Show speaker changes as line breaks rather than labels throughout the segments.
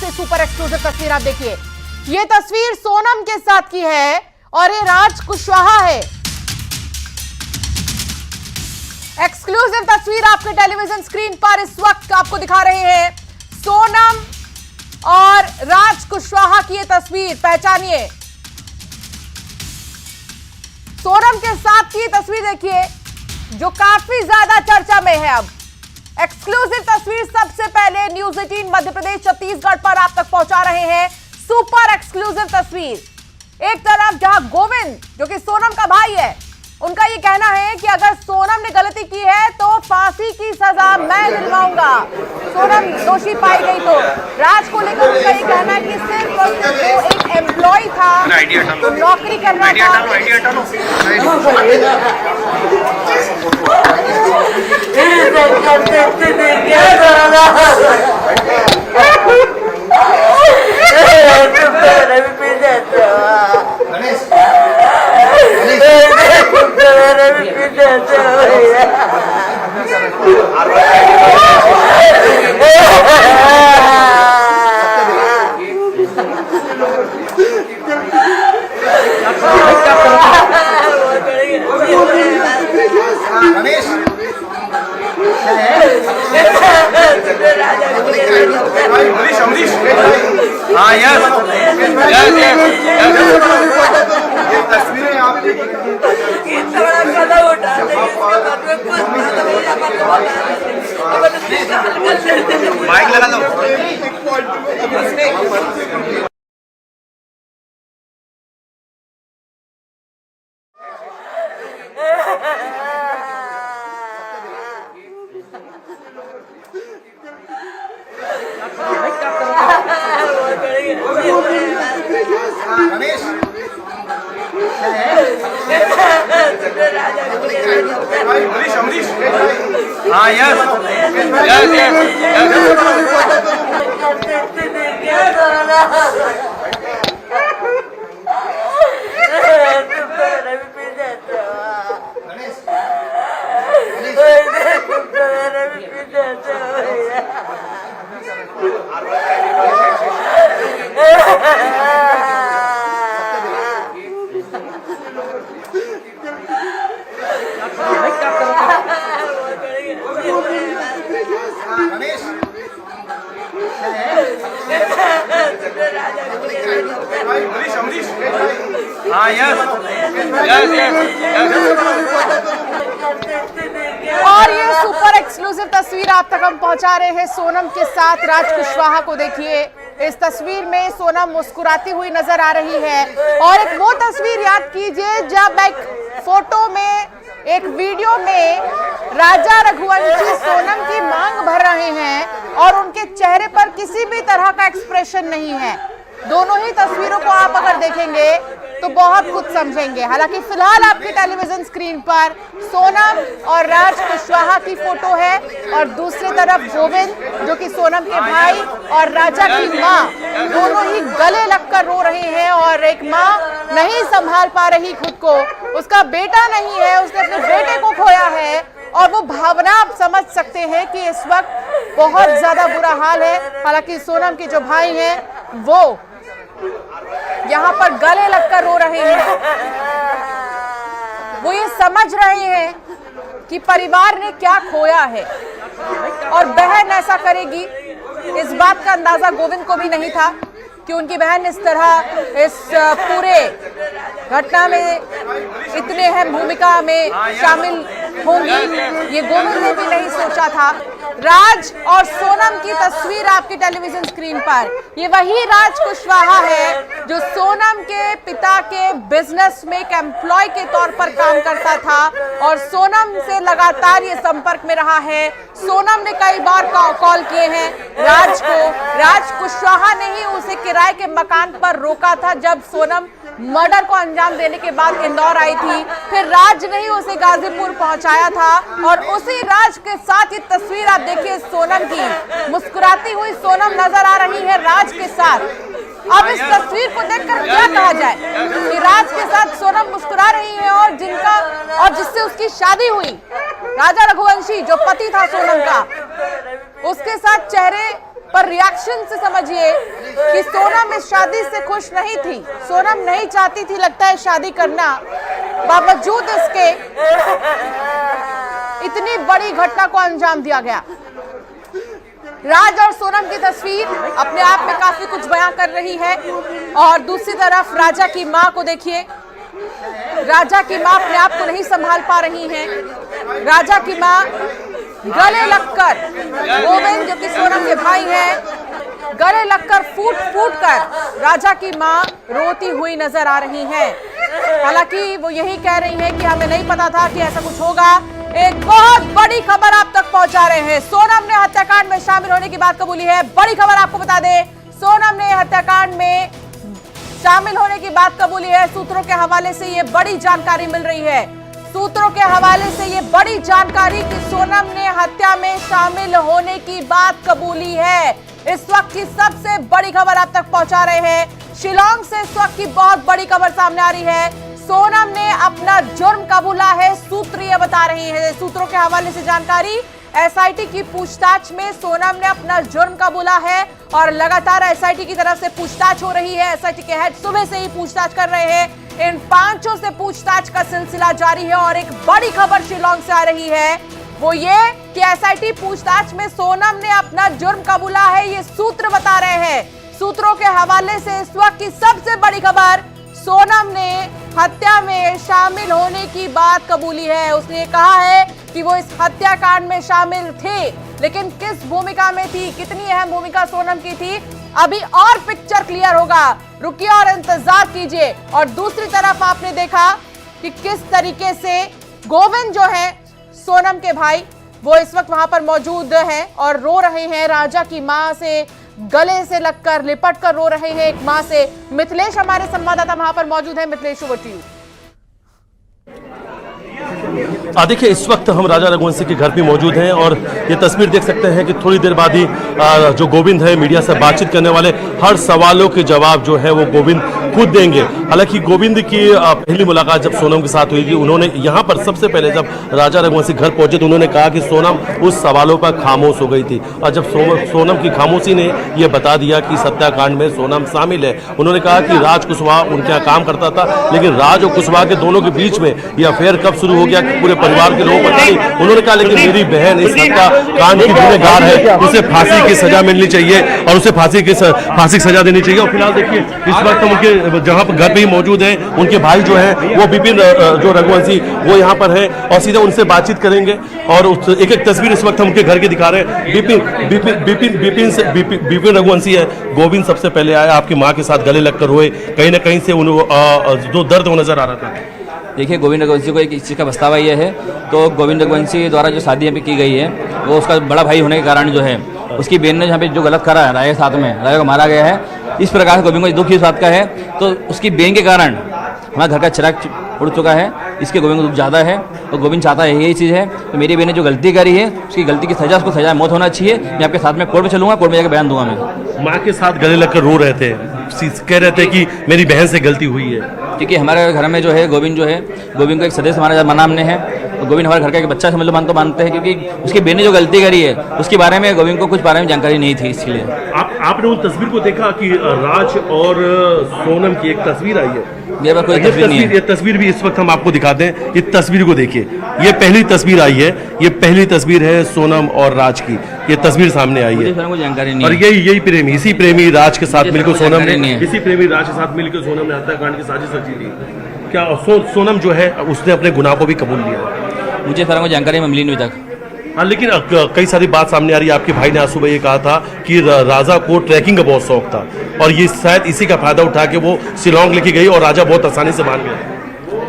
से super exclusive तस्वीर आप देखिए। ये तस्वीर सोनम के साथ की है और ये राज कुशवाहा है। एक्सक्लूसिव तस्वीर आपके टेलीविजन स्क्रीन पर इस वक्त आपको दिखा रहे हैं। सोनम और राज कुशवाहा की ये तस्वीर पहचानिए। सोनम के साथ की तस्वीर देखिए जो काफी ज्यादा चर्चा में है। अब एक्सक्लूसिव तस्वीर सबसे पहले न्यूज 18 मध्य प्रदेश छत्तीसगढ़ पर आप तक पहुंचा रहे हैं। सुपर एक्सक्लूसिव तस्वीर। एक तरफ जहां गोविंद जो कि सोनम का भाई है, उनका ये कहना है कि अगर सोनम ने गलती की है तो फांसी की सजा मैं दिलवाऊंगा, सोनम दोषी पाई गई तो। राज को लेकर उनका ये कहना है कि सिर्फ वो एक एम्प्लॉय था, तो नौकरी करना
तस्वीरें आप माइक लगा दो। हाँ यस हाँ यस
और ये सुपर एक्सक्लूसिव तस्वीर आप तक हम पहुंचा रहे हैं सोनम के साथ राज कुशवाहा को। देखिए इस तस्वीर में सोनम मुस्कुराती हुई नजर आ रही है और एक वो तस्वीर याद कीजिए जब एक फोटो में, एक वीडियो में राजा रघुवंशी सोनम की मांग भर रहे हैं और उनके चेहरे पर किसी भी तरह का एक्सप्रेशन नहीं है। दोनों ही तस्वीरों को आप अगर देखेंगे तो बहुत कुछ समझेंगे। हालांकि फिलहाल आपकी टेलीविजन स्क्रीन पर सोनम और राज कुशवाहा की फोटो है और दूसरी तरफ गोविंद जो कि सोनम के भाई और राजा की मां दोनों ही गले लगकर रो रहे हैं और एक मां नहीं संभाल पा रही खुद को, उसका बेटा नहीं है, उसने अपने बेटे को खोया है और वो भावना आप समझ सकते हैं कि इस वक्त बहुत ज्यादा बुरा हाल है। हालांकि सोनम के जो भाई हैं वो यहाँ पर गले लगकर रो रहे हैं। वो ये समझ रहे हैं कि परिवार ने क्या खोया है और बहन ऐसा करेगी, इस बात का अंदाजा गोविंद को भी नहीं था कि उनकी बहन इस तरह इस पूरे घटना में इतने अहम भूमिका में शामिल होंगी, ये गोविंद ने भी नहीं सोचा था। राज और सोनम की तस्वीर आपकी टेलीविजन स्क्रीन पर, ये वही राज कुशवाहा है जो सोनम के पिता के बिजनेस में एक एम्प्लॉय के तौर पर काम करता था और सोनम से लगातार ये संपर्क में रहा है। सोनम ने कई बार कॉल किए हैं राज को। राज कुशवाहा ने ही उसे किराए के मकान पर रोका था जब सोनम मर्डर को अंजाम देने के बाद इंदौर आई थी। फिर राज ने ही उसे गाजीपुर पहुंचाया था और उसी राज के साथ ये तस्वीर आप देखिए सोनम की, मुस्कुराती हुई सोनम नजर आ रही है राज के साथ। अब इस तस्वीर को देखकर क्या कहा जाए कि राज के साथ सोनम मुस्कुरा रही है और जिससे उसकी शादी हुई, राजा रघुवंशी जो पति था सोनम का, उसके साथ चेहरे पर रिएक्शन से समझिए कि सोनम इस शादी से खुश नहीं थी। सोनम नहीं चाहती थी लगता है शादी करना, बावजूद इसके इतनी बड़ी घटना को अंजाम दिया गया। राज और सोनम की तस्वीर अपने आप में काफी कुछ बयां कर रही है और दूसरी तरफ राजा की मां को देखिए। राजा की मां अपने आप को नहीं संभाल पा रही हैं। राजा की मां गले लगकर, गोविंद जो कि सोनम के भाई हैं, गले लगकर फूट फूट कर राजा की मां रोती हुई नजर आ रही हैं। हालांकि वो यही कह रही हैं कि हमें नहीं पता था कि ऐसा कुछ होगा। एक बहुत बड़ी खबर आप तक पहुंचा रहे हैं। सोनम ने हत्याकांड में शामिल होने की बात कबूली है। बड़ी खबर आपको बता दें, सोनम ने हत्याकांड में शामिल होने की बात कबूली है। सूत्रों के हवाले से ये बड़ी जानकारी मिल रही है। सूत्रों के हवाले से ये बड़ी जानकारी कि सोनम ने हत्या में शामिल होने की बात कबूली है। इस वक्त की सबसे बड़ी खबर आप तक पहुंचा रहे हैं। शिलांग से इस वक्त की बहुत बड़ी खबर सामने आ रही है। सोनम ने अपना जुर्म कबूला है, सूत्र ये बता रहे हैं। सूत्रों के हवाले से जानकारी, एसआईटी की पूछताछ में सोनम ने अपना जुर्म कबूला है और लगातार एसआईटी की तरफ से पूछताछ हो रही है। एसआईटी के हेड सुबह से ही पूछताछ कर रहे हैं। इन पांचों से पूछताछ का सिलसिला जारी है और एक बड़ी खबर शिलांग से आ रही है, वो ये कि एसआईटी पूछताछ में सोनम ने अपना जुर्म कबूला है, ये सूत्र बता रहे हैं। सूत्रों के हवाले से इस वक्त की सबसे बड़ी खबर, सोनम ने हत्या में शामिल होने की बात कबूली है। उसने कहा है कि वो इस हत्याकांड में शामिल थे, लेकिन किस भूमिका में थी, कितनी अहम भूमिका सोनम की थी, अभी और पिक्चर क्लियर होगा। रुकिए और इंतजार कीजिए। और दूसरी तरफ आपने देखा कि किस तरीके से गोविंद जो है सोनम के भाई, वो इस वक्त वहां पर मौजूद हैं और रो रहे हैं। राजा की मां से गले से लगकर लिपट कर रो रहे हैं एक मां से। मिथिलेश हमारे संवाददाता वहां पर मौजूद है। Mithilesh, over to you.
देखिए, इस वक्त हम राजा रघुवंशी के घर पे मौजूद हैं और ये तस्वीर देख सकते हैं कि थोड़ी देर बाद ही जो गोविंद है मीडिया से बातचीत करने वाले, हर सवालों के जवाब जो है वो गोविंद खुद देंगे। हालांकि गोविंद की पहली मुलाकात जब सोनम के साथ हुई थी, उन्होंने यहाँ पर सबसे पहले जब राजा रघुवंशी घर पहुंचे तो उन्होंने कहा कि सोनम उस सवालों पर खामोश हो गई थी और जब सोनम की खामोशी ने यह बता दिया कि हत्याकांड में सोनम शामिल है। उन्होंने कहा कि राज कुशवाहा उनके यहाँ काम करता था, लेकिन राज और कुशवाहा के दोनों के बीच में यह अफेयर कब शुरू हो गया पूरे परिवार के लोगों को पता नहीं। उन्होंने कहा लेकिन मेरी बहन इस हत्याकांड की गुनहगार है, उसे फांसी की सजा मिलनी चाहिए और उसे फांसी की सजा देनी चाहिए। और फिलहाल देखिए, इस वक्त हम उनके जहां पर घर पे ही मौजूद हैं, उनके भाई जो है वो विपिन जो रघुवंशी वो यहाँ पर है और सीधे उनसे बातचीत करेंगे। और एक एक तस्वीर इस वक्त हम उनके घर के दिखा रहे हैं। विपिन रघुवंशी है। गोविंद सबसे पहले आया, आपकी माँ के साथ गले लगकर रोए, कहीं ना कहीं से जो दर्द वो नजर आ रहा था।
देखिए, गोविंद रघुवंशी को एक इस चीज़ का पछतावा ये है, तो गोविंद रघुवंशी द्वारा जो शादी यहाँ पे की गई है वो उसका बड़ा भाई होने के कारण जो है उसकी बहन ने यहाँ पे जो गलत करा है, राजा के साथ में राजा को मारा गया है। इस प्रकार से गोविंद को दुख इस बात का है, तो उसकी बहन के कारण हमारा घर का चिराग उड़ चुका है। इसके गोविंद को दुख ज़्यादा है और गोविंद चाहता है यही चीज़ है तो मेरी बहन ने जो गलती करी है उसकी गलती की सजा, उसको सजा मौत होना चाहिए। मैं आपके साथ में कोर्ट में चलूंगा, कोर्ट में जाकर बयान दूंगा। मैं
माँ के साथ गले लगकर रो रहे थे, कह रहे थे कि मेरी बहन से गलती हुई है,
क्योंकि हमारे घर में जो है गोविंद को एक सदस्य माना हमने है। तो गोविंद हमारे घर का एक बच्चा समझ लो मानते हैं, क्योंकि उसकी बहन ने जो गलती करी है उसके बारे में गोविंद को कुछ बारे में जानकारी नहीं थी। इसके लिए
आपने उन तस्वीर को देखा कि राज और सोनम की एक तस्वीर आई है।
मेरे पास कोई तस्वीर नहीं है।
ये तस्वीर भी इस वक्त हम आपको दिखाते हैं। इस तस्वीर को देखिए, ये पहली तस्वीर आई है, ये पहली तस्वीर है सोनम और राज की। ये तस्वीर सामने आई है
जानकारी नहीं
और यही प्रेमी, इसी प्रेमी राज के साथ मिलकर सोनम ने,
इसी
प्रेमी राज के साथ मिलकर सोनम ने हत्याकांड की साजिश रची थी। क्या सोनम जो है उसने अपने गुनाह को भी कबूल लिया?
मुझे सारा को जानकारी मिली नहीं तक।
हाँ, लेकिन कई सारी बात सामने आ रही है। आपके भाई ने आज सुबह ये कहा था कि राजा को ट्रैकिंग का बहुत शौक था और ये शायद इसी का फायदा उठा के वो शिलांग लेके गई और राजा बहुत आसानी से मान गया।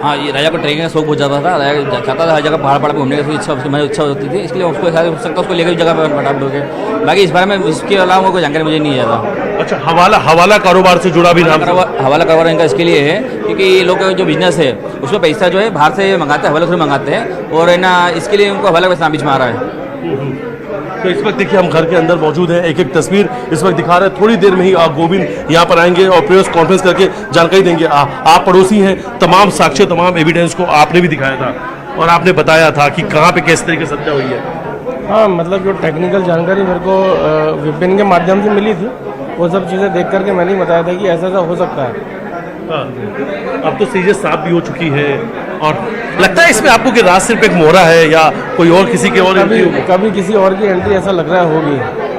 हाँ, ये राजा को ट्रेकिंग का शौक बहुत ज़्यादा था। राजा चाहता था हर जगह पहाड़ पर घूमने की इच्छा होती थी, इसलिए उसको हो सकता उसको लेकर जगह पर फटाफट हो गए। बाकी इस बारे में इसके अलावा कोई जानकारी मुझे नहीं है ज़्यादा।
अच्छा, हवाला कारोबार से जुड़ा भी नाम?
हवाला कारोबार इनका इसके लिए है क्योंकि ये लोग जो बिजनेस है उसमें पैसा जो है बाहर से मंगाते हैं, हवाला थ्रू मंगाते हैं और है ना, इसके लिए उनको हवाला पैसा बीच में आ रहा है।
तो इस वक्त देखिए हम घर के अंदर मौजूद हैं, एक एक तस्वीर इस वक्त दिखा रहे हैं। थोड़ी देर में ही गोविंद यहाँ पर आएंगे और प्रेस कॉन्फ्रेंस करके जानकारी देंगे। आप पड़ोसी हैं, तमाम साक्ष्य तमाम एविडेंस को आपने भी दिखाया था और आपने बताया था कि कहाँ पे किस तरीके से हत्या हुई है।
हाँ, मतलब जो टेक्निकल जानकारी मेरे को विपिन के माध्यम से मिली थी, वो सब चीज़ें देख करके मैंने ही बताया था कि ऐसा ऐसा हो सकता है।
हाँ, अब तो चीजें साफ भी हो चुकी है और लगता है इसमें आपको कि राज सिर्फ एक मोहरा है या कोई और किसी के और
कभी किसी और की एंट्री ऐसा लग रहा है होगी,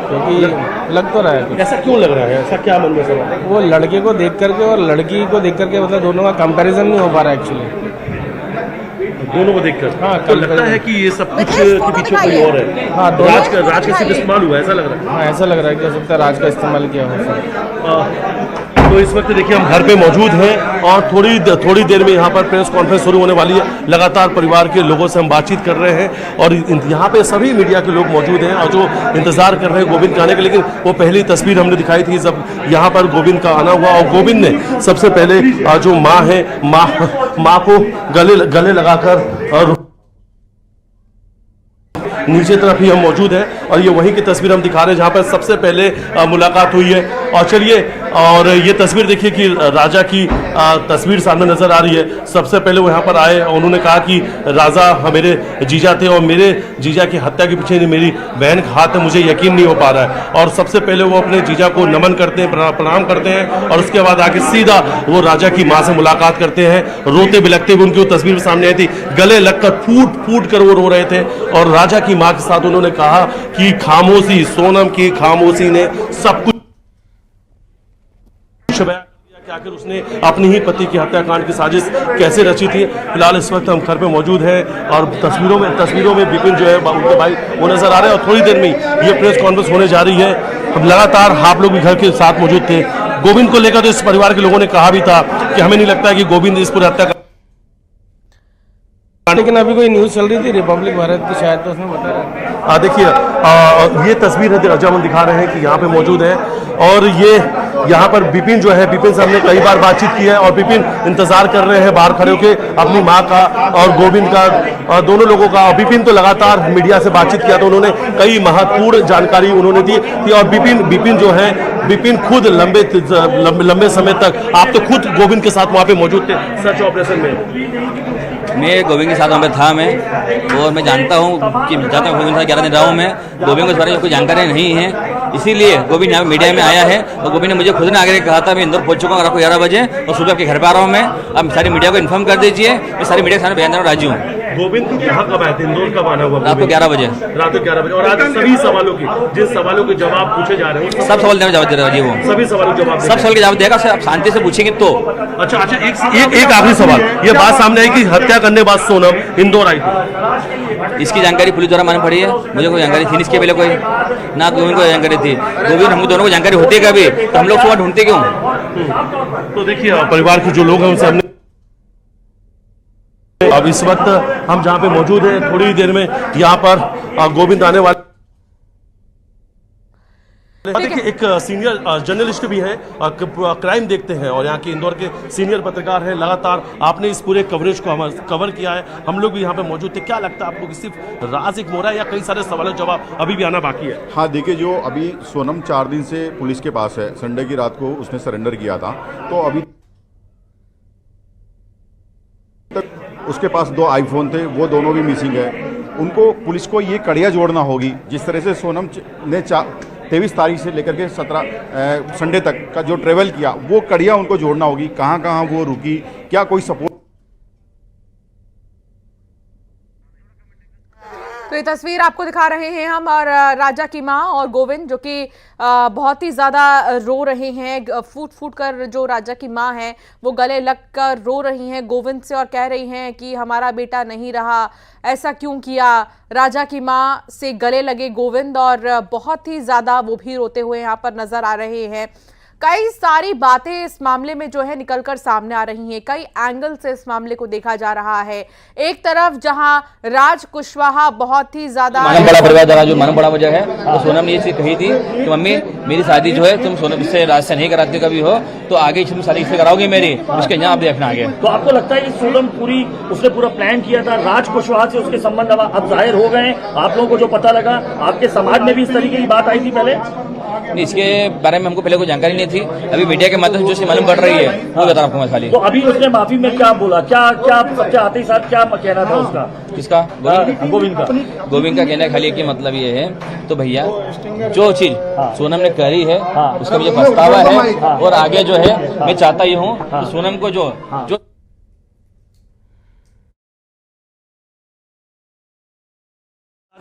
क्योंकि लग तो रहा है कुछ।
ऐसा क्यों लग रहा है? ऐसा क्या मन में सवाल है?
वो लड़के को देख करके और लड़की को देख करके मतलब दोनों का कंपैरिजन नहीं हो पा रहा है एक्चुअली।
दोनों को देखकर
हाँ,
तो लगता है कि ये सब कुछ के पीछे कोई और है।
हाँ,
राज का सिर्फ इस्तेमाल हुआ, ऐसा लग रहा है।
हाँ, ऐसा लग रहा है कि हो सकता है राज का इस्तेमाल किया हो सकता।
तो इस वक्त देखिए हम घर पे मौजूद हैं और थोड़ी देर में यहाँ पर प्रेस कॉन्फ्रेंस शुरू होने वाली है। लगातार परिवार के लोगों से हम बातचीत कर रहे हैं और यहाँ पे सभी मीडिया के लोग मौजूद हैं और जो इंतजार कर रहे हैं गोविंद के आने के। लेकिन वो पहली तस्वीर हमने दिखाई थी जब यहाँ पर गोविंद का आना हुआ और गोविंद ने सबसे पहले जो माँ है माँ को गले लगाकर और नीचे तरफ ही हम मौजूद हैं और ये वहीं की तस्वीर हम दिखा रहे हैं जहाँ पर सबसे पहले मुलाकात हुई है। और चलिए, और ये तस्वीर देखिए कि राजा की तस्वीर सामने नजर आ रही है। सबसे पहले वो यहाँ पर आए और उन्होंने कहा कि राजा मेरे जीजा थे और मेरे जीजा की हत्या के पीछे मेरी बहन का हाथ है, मुझे यकीन नहीं हो पा रहा है। और सबसे पहले वो अपने जीजा को नमन करते हैं, प्रणाम करते हैं और उसके बाद आके सीधा वो राजा की माँ से मुलाकात करते हैं। रोते बिलखते हुए उनकी वो तस्वीर सामने आई थी, गले लगकर फूट कर वो रो रहे थे और राजा की माँ के साथ उन्होंने कहा कि खामोशी, सोनम की खामोशी ने सब कुछ बयान कर दिया कि आखिर उसने अपने ही पति की हत्याकांड की साजिश कैसे रची थी। फिलहाल इस वक्त हम घर पे मौजूद हैं और तस्वीरों में विपिन जो है उनके भाई वो नजर आ रहे हैं और थोड़ी देर में ये प्रेस कॉन्फ्रेंस होने जा रही है। अब लगातार आप लोग भी घर के साथ मौजूद थे। गोविंद को लेकर तो इस परिवार के लोगों ने कहा भी था कि हमें नहीं लगता है कि गोविंद इस पूरे हत्या,
लेकिन अभी कोई न्यूज़ चल रही थी रिपब्लिक भारत की, शायद तो उसमें बता रहा।
देखिए ये तस्वीर है जब हम दिखा रहे हैं कि यहाँ पे मौजूद है और ये यहाँ पर विपिन जो है, विपिन से हमने कई बार बातचीत की है और विपिन इंतजार कर रहे हैं बाहर खड़े होकर अपनी माँ का और गोविंद का और दोनों लोगों का। और विपिन तो लगातार मीडिया से बातचीत किया तो उन्होंने कई महत्वपूर्ण जानकारी उन्होंने दी थी। और विपिन जो है, विपिन खुद लंबे समय तक आप तो खुद गोविंद के साथ वहाँ पे मौजूद थे सर्च ऑपरेशन में।
मैं गोविंद के साथ वहाँ पे था मैं, और मैं जानता हूँ कि जाता हूँ गोविंद के साथ 11 दिन रहा हूँ मैं। गोविंद को इस बारे में कोई जानकारी नहीं है, इसीलिए गोविंद यहाँ मीडिया में आया है। और गोविंद ने मुझे खुद ने आगे कहा था मैं इंदौर पहुँच चुका हूँ रात को 11 बजे और सुबह आपके घर पर आ रहा हूँ मैं। अब सारी मीडिया को इन्फॉर्म कर दीजिए, मैं सारी मीडिया के सामने बयान देना राजी हूँ।
गोविंद यहाँ कब आए थे? इंदौर कब आना हुआ?
रात को 11 बजे।
रात को 11 बजे। और आज सभी सवालों की, जिन सवालों के जवाब पूछे जा रहे हैं
सब सवाल देने जवाब दे रहा है वो,
सभी सवालों के जवाब,
सब सवाल के जवाब देगा। आप शांति से पूछेंगे तो।
अच्छा, एक आखिरी सवाल, ये बात सामने आई कि हत्या करने बाद सोनम इंदौर आई थी,
इसकी जानकारी पुलिस द्वारा मालूम पड़ी है। मुझे कोई जानकारी थी नहीं इसके पहले, कोई ना गोविंद को जानकारी थी। गोविंद हम दोनों को जानकारी होती है कभी तो हम लोग सुबह ढूंढते क्यों?
तो देखिए परिवार के जो लोग हैं उनसे हमने अब इस वक्त हम जहाँ पे मौजूद हैं, थोड़ी देर में यहाँ पर गोविंद आने वाले। देखिए एक सीनियर जर्नलिस्ट भी हैं, क्राइम देखते हैं और यहाँ के इंदौर के सीनियर पत्रकार हैं। लगातार आपने इस पूरे कवरेज को कवर किया है, हम लोग भी यहाँ पे मौजूद थे। क्या लगता है आपको कि सिर्फ राज एक मोहरा है या कई सारे सवालों के जवाब अभी भी आना बाकी है?
हाँ देखिए, जो अभी सोनम 4 दिन से पुलिस के पास है, संडे की रात को उसने सरेंडर किया था, तो अभी तक उसके पास 2 आईफोन थे, वो दोनों भी मिसिंग है। उनको पुलिस को ये कड़ियाँ जोड़ना होगी। जिस तरह से सोनम ने 23 तारीख से लेकर के 17 संडे तक का जो ट्रेवल किया, वो कड़ियाँ उनको जोड़ना होगी। कहाँ कहाँ वो रुकी, क्या कोई सपोर्ट।
तो ये तस्वीर आपको दिखा रहे हैं हम और राजा की माँ और गोविंद जो कि बहुत ही ज़्यादा रो रहे हैं। फूट कर जो राजा की माँ है वो गले लग कर रो रही हैं गोविंद से और कह रही हैं कि हमारा बेटा नहीं रहा, ऐसा क्यों किया। राजा की माँ से गले लगे गोविंद और बहुत ही ज़्यादा वो भी रोते हुए यहाँ पर नज़र आ रहे हैं। कई सारी बातें इस मामले में जो है निकलकर सामने आ रही हैं, कई एंगल से इस मामले को देखा जा रहा है। एक तरफ जहां राज कुशवाहा बहुत ही ज्यादा
बड़ा परिवार द्वारा जो बड़ा वजह है, तो सोनम ने ये चीज कही थी कि मम्मी मेरी शादी जो है तुम सोनम से राज से नहीं कराते कभी हो, तो आगे तुम शादी इससे कराओगे मेरी, उसके यहाँ आप देखना आगे।
तो आपको लगता है कि सोनम उसने पूरा प्लान किया था, राज कुशवाहा से उसके संबंध अब जाहिर हो गए? आप लोगों को जो पता लगा, आपके समाज में भी इस तरीके की बात आई थी पहले?
नहीं, इसके बारे में हमको पहले कोई जानकारी नहीं थी। अभी मीडिया के माध्यम से जो चीज़ मालूम पड़ रही है वो बता रहा हूँ आपको मैं खाली।
तो अभी उसने माफी में क्या बोला, क्या क्या सबसे आते ही साथ क्या कहना था उसका?
किसका?
गोविंद का।
गोविंद का कहने खाली कि मतलब ये है, तो भैया जो चीज सोनम ने करी है उसका मुझे पछतावा है, और आगे जो है मैं चाहता ही हूँ कि सोनम को जो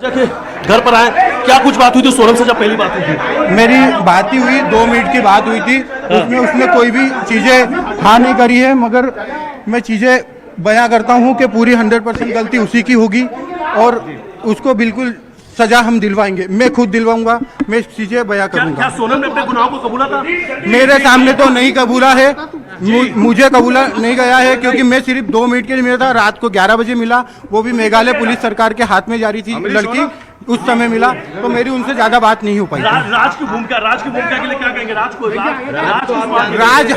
राजा के घर पर आए, क्या कुछ बात हुई थी सोनम से जब पहली बात हुई थी?
मेरी बात ही हुई, 2 मिनट की बात हुई थी। उसमें उसने कोई भी चीज़ें हाँ नहीं करी है, मगर मैं चीज़ें बयां करता हूं कि पूरी 100% गलती उसी की होगी और उसको बिल्कुल सजा हम दिलवाएंगे। मैं खुद दिलवाऊंगा, मैं चीज़ें बयां करूंगा।
क्या सोनम ने अपने गुनाहों को कबूला था?
मेरे सामने तो नहीं कबूला है, मुझे कबूला नहीं गया है, क्योंकि मैं सिर्फ 2 मिनट के लिए मिला था। रात को 11 बजे मिला, वो भी मेघालय पुलिस सरकार के हाथ में जारी थी लड़की, उस समय मिला, तो मेरी उनसे ज्यादा बात नहीं हो पाई।
राज की भूमिका के लिए क्या कहेंगे? राज